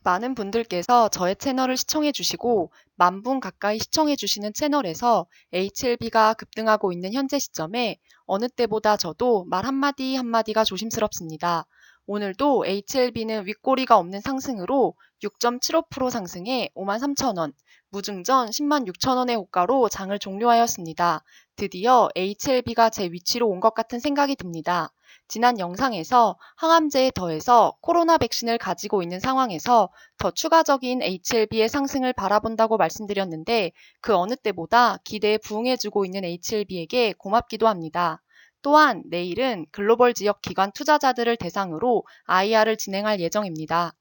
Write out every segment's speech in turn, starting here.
많은 분들께서 저의 채널을 시청해 주시고 10,000분 가까이 시청해 주시는 채널에서 HLB가 급등하고 있는 현재 시점에 어느 때보다 저도 말 한마디 한마디가 조심스럽습니다. 오늘도 HLB는 윗꼬리가 없는 상승으로 6.75% 상승해 53,000원, 무증전 106,000원의 호가로 장을 종료하였습니다. 드디어 HLB가 제 위치로 온 것 같은 생각이 듭니다. 지난 영상에서 항암제에 더해서 코로나 백신을 가지고 있는 상황에서 더 추가적인 HLB의 상승을 바라본다고 말씀드렸는데 그 어느 때보다 기대에 부응해주고 있는 HLB에게 고맙기도 합니다. 또한 내일은 글로벌 지역 기관 투자자들을 대상으로 IR을 진행할 예정입니다.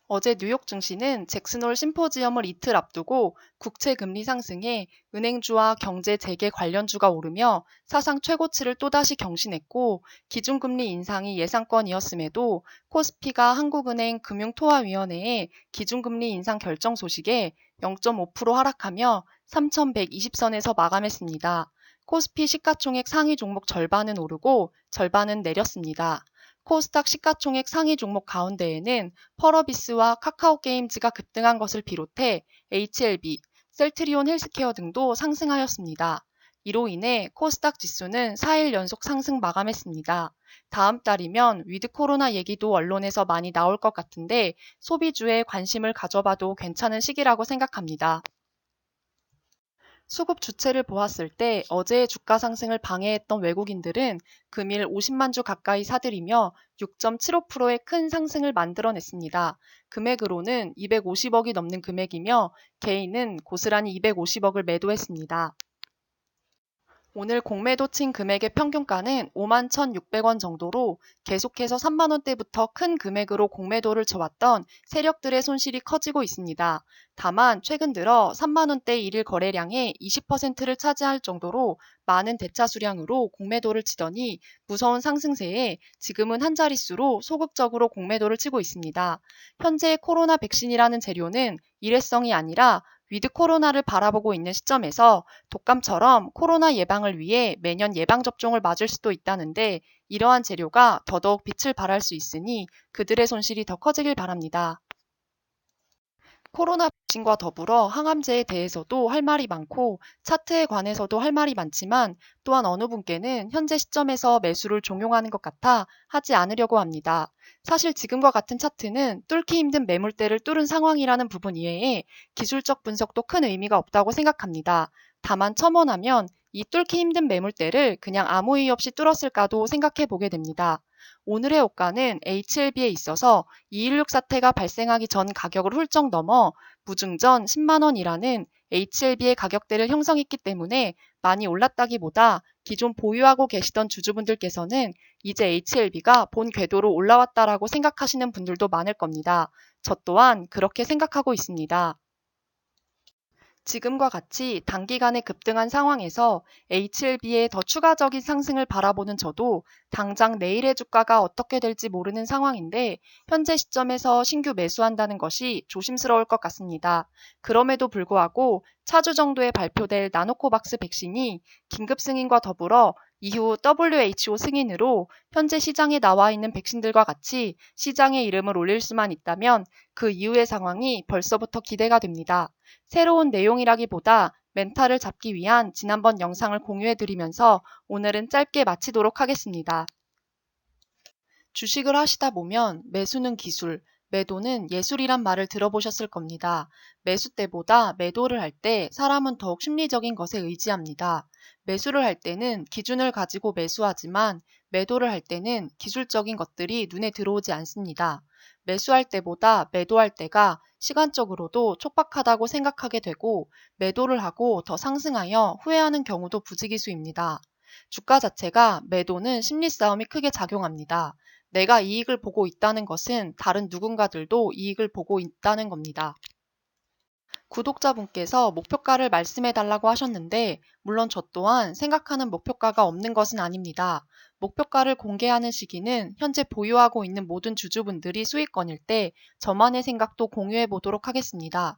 어제 뉴욕 증시는 잭슨홀 심포지엄을 이틀 앞두고 국채 금리 상승에 은행주와 경제 재개 관련주가 오르며 사상 최고치를 또다시 경신했고 기준금리 인상이 예상권이었음에도 코스피가 한국은행 금융토화위원회의 기준금리 인상 결정 소식에 0.5% 하락하며 3,120선에서 마감했습니다. 코스피 시가총액 상위 종목 절반은 오르고 절반은 내렸습니다. 코스닥 시가총액 상위 종목 가운데에는 펄어비스와 카카오게임즈가 급등한 것을 비롯해 HLB, 셀트리온 헬스케어 등도 상승하였습니다. 이로 인해 코스닥 지수는 4일 연속 상승 마감했습니다. 다음 달이면 위드 코로나 얘기도 언론에서 많이 나올 것 같은데 소비주에 관심을 가져봐도 괜찮은 시기라고 생각합니다. 수급 주체를 보았을 때 어제의 주가 상승을 방해했던 외국인들은 금일 50만 주 가까이 사들이며 6.75%의 큰 상승을 만들어냈습니다. 금액으로는 250억이 넘는 금액이며 개인은 고스란히 250억을 매도했습니다. 오늘 공매도 친 금액의 평균가는 51,600원 정도로 계속해서 3만원대부터 큰 금액으로 공매도를 쳐왔던 세력들의 손실이 커지고 있습니다. 다만 최근 들어 3만원대 일일 거래량의 20%를 차지할 정도로 많은 대차 수량으로 공매도를 치더니 무서운 상승세에 지금은 한 자릿수로 소극적으로 공매도를 치고 있습니다. 현재 코로나 백신이라는 재료는 일회성이 아니라 위드 코로나를 바라보고 있는 시점에서 독감처럼 코로나 예방을 위해 매년 예방접종을 맞을 수도 있다는데 이러한 재료가 더더욱 빛을 발할 수 있으니 그들의 손실이 더 커지길 바랍니다. 코로나 백신과 더불어 항암제에 대해서도 할 말이 많고 차트에 관해서도 할 말이 많지만 또한 어느 분께는 현재 시점에서 매수를 종용하는 것 같아 하지 않으려고 합니다. 사실 지금과 같은 차트는 뚫기 힘든 매물대를 뚫은 상황이라는 부분 이외에 기술적 분석도 큰 의미가 없다고 생각합니다. 다만 첨언하면 이 뚫기 힘든 매물대를 그냥 아무 이유 없이 뚫었을까도 생각해 보게 됩니다. 오늘의 호가는 HLB에 있어서 2.16 사태가 발생하기 전 가격을 훌쩍 넘어 무증전 10만원이라는 HLB의 가격대를 형성했기 때문에 많이 올랐다기보다 기존 보유하고 계시던 주주분들께서는 이제 HLB가 본 궤도로 올라왔다라고 생각하시는 분들도 많을 겁니다. 저 또한 그렇게 생각하고 있습니다. 지금과 같이 단기간에 급등한 상황에서 HLB의 더 추가적인 상승을 바라보는 저도 당장 내일의 주가가 어떻게 될지 모르는 상황인데 현재 시점에서 신규 매수한다는 것이 조심스러울 것 같습니다. 그럼에도 불구하고 차주 정도에 발표될 나노코박스 백신이 긴급 승인과 더불어 이후 WHO 승인으로 현재 시장에 나와 있는 백신들과 같이 시장의 이름을 올릴 수만 있다면 그 이후의 상황이 벌써부터 기대가 됩니다. 새로운 내용이라기보다 멘탈을 잡기 위한 지난번 영상을 공유해드리면서 오늘은 짧게 마치도록 하겠습니다. 주식을 하시다 보면 매수는 기술, 매도는 예술이란 말을 들어보셨을 겁니다. 매수 때보다 매도를 할 때 사람은 더욱 심리적인 것에 의지합니다. 매수를 할 때는 기준을 가지고 매수하지만 매도를 할 때는 기술적인 것들이 눈에 들어오지 않습니다. 매수할 때보다 매도할 때가 시간적으로도 촉박하다고 생각하게 되고 매도를 하고 더 상승하여 후회하는 경우도 부지기수입니다. 주가 자체가 매도는 심리 싸움이 크게 작용합니다. 내가 이익을 보고 있다는 것은 다른 누군가들도 이익을 보고 있다는 겁니다. 구독자분께서 목표가를 말씀해달라고 하셨는데 물론 저 또한 생각하는 목표가가 없는 것은 아닙니다. 목표가를 공개하는 시기는 현재 보유하고 있는 모든 주주분들이 수익권일 때 저만의 생각도 공유해 보도록 하겠습니다.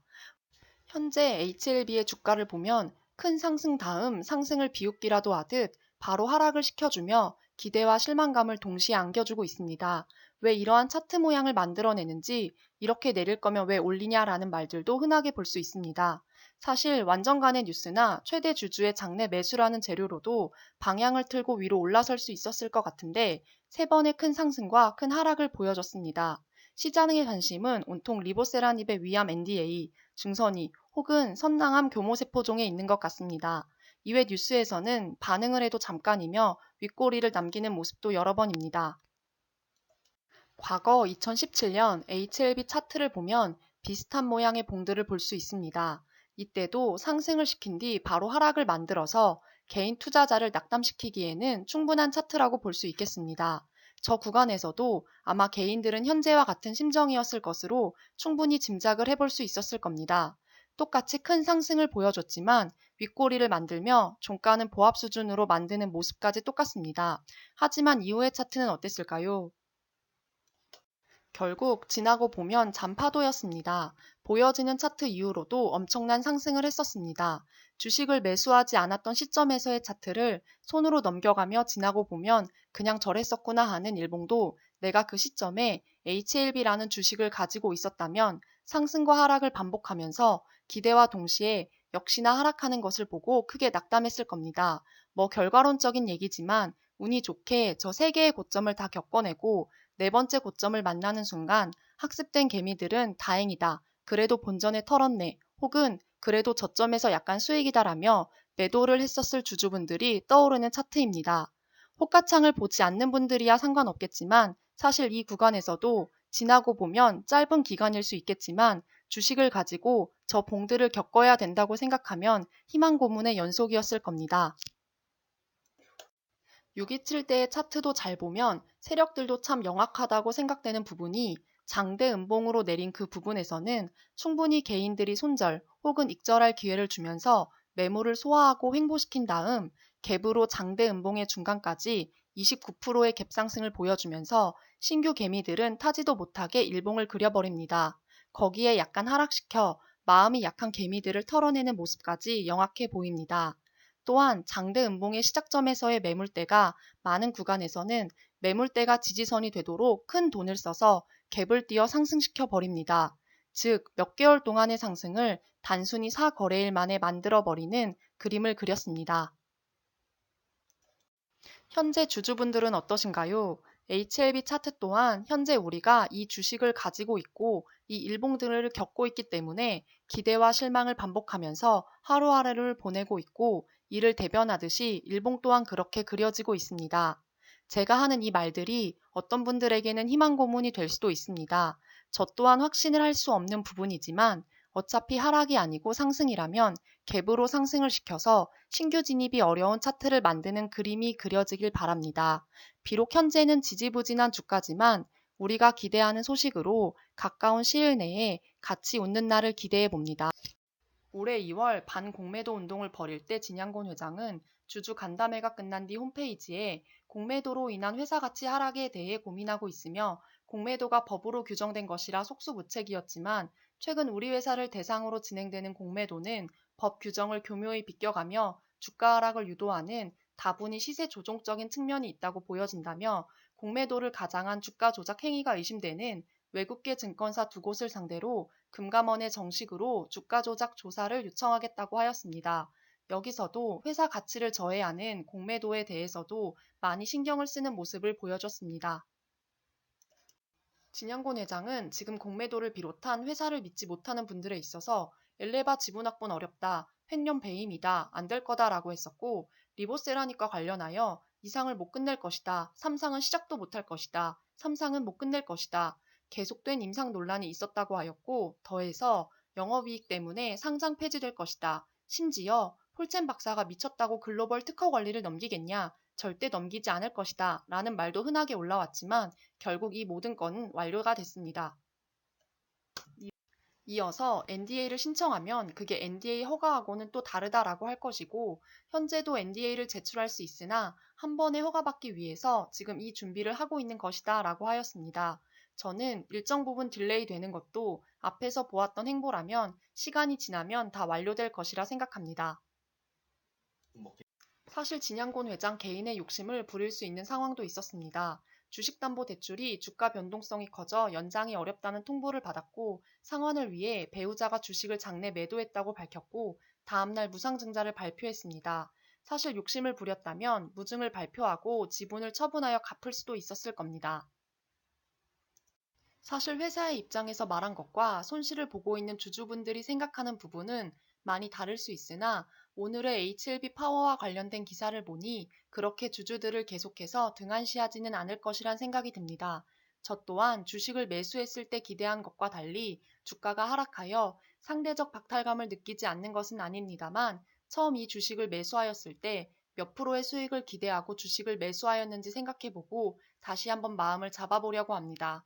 현재 HLB의 주가를 보면 큰 상승 다음 상승을 비웃기라도 하듯 바로 하락을 시켜주며 기대와 실망감을 동시에 안겨주고 있습니다. 왜 이러한 차트 모양을 만들어내는지, 이렇게 내릴 거면 왜 올리냐라는 말들도 흔하게 볼 수 있습니다. 사실 완전간의 뉴스나 최대 주주의 장내 매수라는 재료로도 방향을 틀고 위로 올라설 수 있었을 것 같은데 3번의 큰 상승과 큰 하락을 보여줬습니다. 시장의 관심은 온통 리보세라닙의 위암 NDA, 중선이 혹은 선낭암 교모세포종에 있는 것 같습니다. 이외 뉴스에서는 반응을 해도 잠깐이며 윗꼬리를 남기는 모습도 여러 번입니다. 과거 2017년 HLB 차트를 보면 비슷한 모양의 봉들을 볼 수 있습니다. 이때도 상승을 시킨 뒤 바로 하락을 만들어서 개인 투자자를 낙담시키기에는 충분한 차트라고 볼 수 있겠습니다. 저 구간에서도 아마 개인들은 현재와 같은 심정이었을 것으로 충분히 짐작을 해볼 수 있었을 겁니다. 똑같이 큰 상승을 보여줬지만 윗꼬리를 만들며 종가는 보합 수준으로 만드는 모습까지 똑같습니다. 하지만 이후의 차트는 어땠을까요? 결국 지나고 보면 잔파도였습니다. 보여지는 차트 이후로도 엄청난 상승을 했었습니다. 주식을 매수하지 않았던 시점에서의 차트를 손으로 넘겨가며 지나고 보면 그냥 저랬었구나 하는 일봉도 내가 그 시점에 HLB라는 주식을 가지고 있었다면 상승과 하락을 반복하면서 기대와 동시에 역시나 하락하는 것을 보고 크게 낙담했을 겁니다. 뭐 결과론적인 얘기지만 운이 좋게 저 3개의 고점을 다 겪어내고 4번째 고점을 만나는 순간 학습된 개미들은 다행이다. 그래도 본전에 털었네. 혹은 그래도 저점에서 약간 수익이다라며 매도를 했었을 주주분들이 떠오르는 차트입니다. 호가창을 보지 않는 분들이야 상관없겠지만 사실 이 구간에서도 지나고 보면 짧은 기간일 수 있겠지만 주식을 가지고 저 봉들을 겪어야 된다고 생각하면 희망 고문의 연속이었을 겁니다. 627대의 차트도 잘 보면 세력들도 참 명확하다고 생각되는 부분이 장대 음봉으로 내린 그 부분에서는 충분히 개인들이 손절 혹은 익절할 기회를 주면서 매물을 소화하고 횡보시킨 다음 갭으로 장대 음봉의 중간까지 29%의 갭상승을 보여주면서 신규 개미들은 타지도 못하게 일봉을 그려버립니다. 거기에 약간 하락시켜 마음이 약한 개미들을 털어내는 모습까지 영악해 보입니다. 또한 장대 음봉의 시작점에서의 매물대가 많은 구간에서는 매물대가 지지선이 되도록 큰 돈을 써서 갭을 띄어 상승시켜 버립니다. 즉, 몇 개월 동안의 상승을 단순히 4거래일 만에 만들어버리는 그림을 그렸습니다. 현재 주주분들은 어떠신가요? HLB 차트 또한 현재 우리가 이 주식을 가지고 있고 이 일봉들을 겪고 있기 때문에 기대와 실망을 반복하면서 하루하루를 보내고 있고 이를 대변하듯이 일봉 또한 그렇게 그려지고 있습니다. 제가 하는 이 말들이 어떤 분들에게는 희망 고문이 될 수도 있습니다. 저 또한 확신을 할 수 없는 부분이지만 어차피 하락이 아니고 상승이라면 갭으로 상승을 시켜서 신규 진입이 어려운 차트를 만드는 그림이 그려지길 바랍니다. 비록 현재는 지지부진한 주가지만 우리가 기대하는 소식으로 가까운 시일 내에 같이 웃는 날을 기대해 봅니다. 올해 2월 반공매도 운동을 벌일 때 진양곤 회장은 주주 간담회가 끝난 뒤 홈페이지에 공매도로 인한 회사 가치 하락에 대해 고민하고 있으며 공매도가 법으로 규정된 것이라 속수무책이었지만 최근 우리 회사를 대상으로 진행되는 공매도는 법 규정을 교묘히 비껴가며 주가 하락을 유도하는 다분히 시세 조종적인 측면이 있다고 보여진다며 공매도를 가장한 주가 조작 행위가 의심되는 외국계 증권사 2곳을 상대로 금감원에 정식으로 주가 조작 조사를 요청하겠다고 하였습니다. 여기서도 회사 가치를 저해하는 공매도에 대해서도 많이 신경을 쓰는 모습을 보여줬습니다. 진양곤 회장은 지금 공매도를 비롯한 회사를 믿지 못하는 분들에 있어서 엘레바 지분 확보는 어렵다, 횡령 배임이다, 안 될 거다라고 했었고 리보세라닉과 관련하여 이상을 못 끝낼 것이다, 삼상은 시작도 못할 것이다, 삼상은 못 끝낼 것이다, 계속된 임상 논란이 있었다고 하였고 더해서 영업이익 때문에 상장 폐지될 것이다. 심지어 폴첸 박사가 미쳤다고 글로벌 특허 권리를 넘기겠냐? 절대 넘기지 않을 것이다. 라는 말도 흔하게 올라왔지만 결국 이 모든 건은 완료가 됐습니다. 이어서 NDA를 신청하면 그게 NDA 허가하고는 또 다르다라고 할 것이고 현재도 NDA를 제출할 수 있으나 한 번에 허가받기 위해서 지금 이 준비를 하고 있는 것이다 라고 하였습니다. 저는 일정 부분 딜레이 되는 것도 앞에서 보았던 행보라면 시간이 지나면 다 완료될 것이라 생각합니다. 사실 진양곤 회장 개인의 욕심을 부릴 수 있는 상황도 있었습니다. 주식담보대출이 주가 변동성이 커져 연장이 어렵다는 통보를 받았고 상환을 위해 배우자가 주식을 장내 매도했다고 밝혔고 다음날 무상증자를 발표했습니다. 사실 욕심을 부렸다면 무증을 발표하고 지분을 처분하여 갚을 수도 있었을 겁니다. 사실 회사의 입장에서 말한 것과 손실을 보고 있는 주주분들이 생각하는 부분은 많이 다를 수 있으나 오늘의 HLB 파워와 관련된 기사를 보니 그렇게 주주들을 계속해서 등한시하지는 않을 것이란 생각이 듭니다. 저 또한 주식을 매수했을 때 기대한 것과 달리 주가가 하락하여 상대적 박탈감을 느끼지 않는 것은 아닙니다만 처음 이 주식을 매수하였을 때 몇 프로의 수익을 기대하고 주식을 매수하였는지 생각해보고 다시 한번 마음을 잡아보려고 합니다.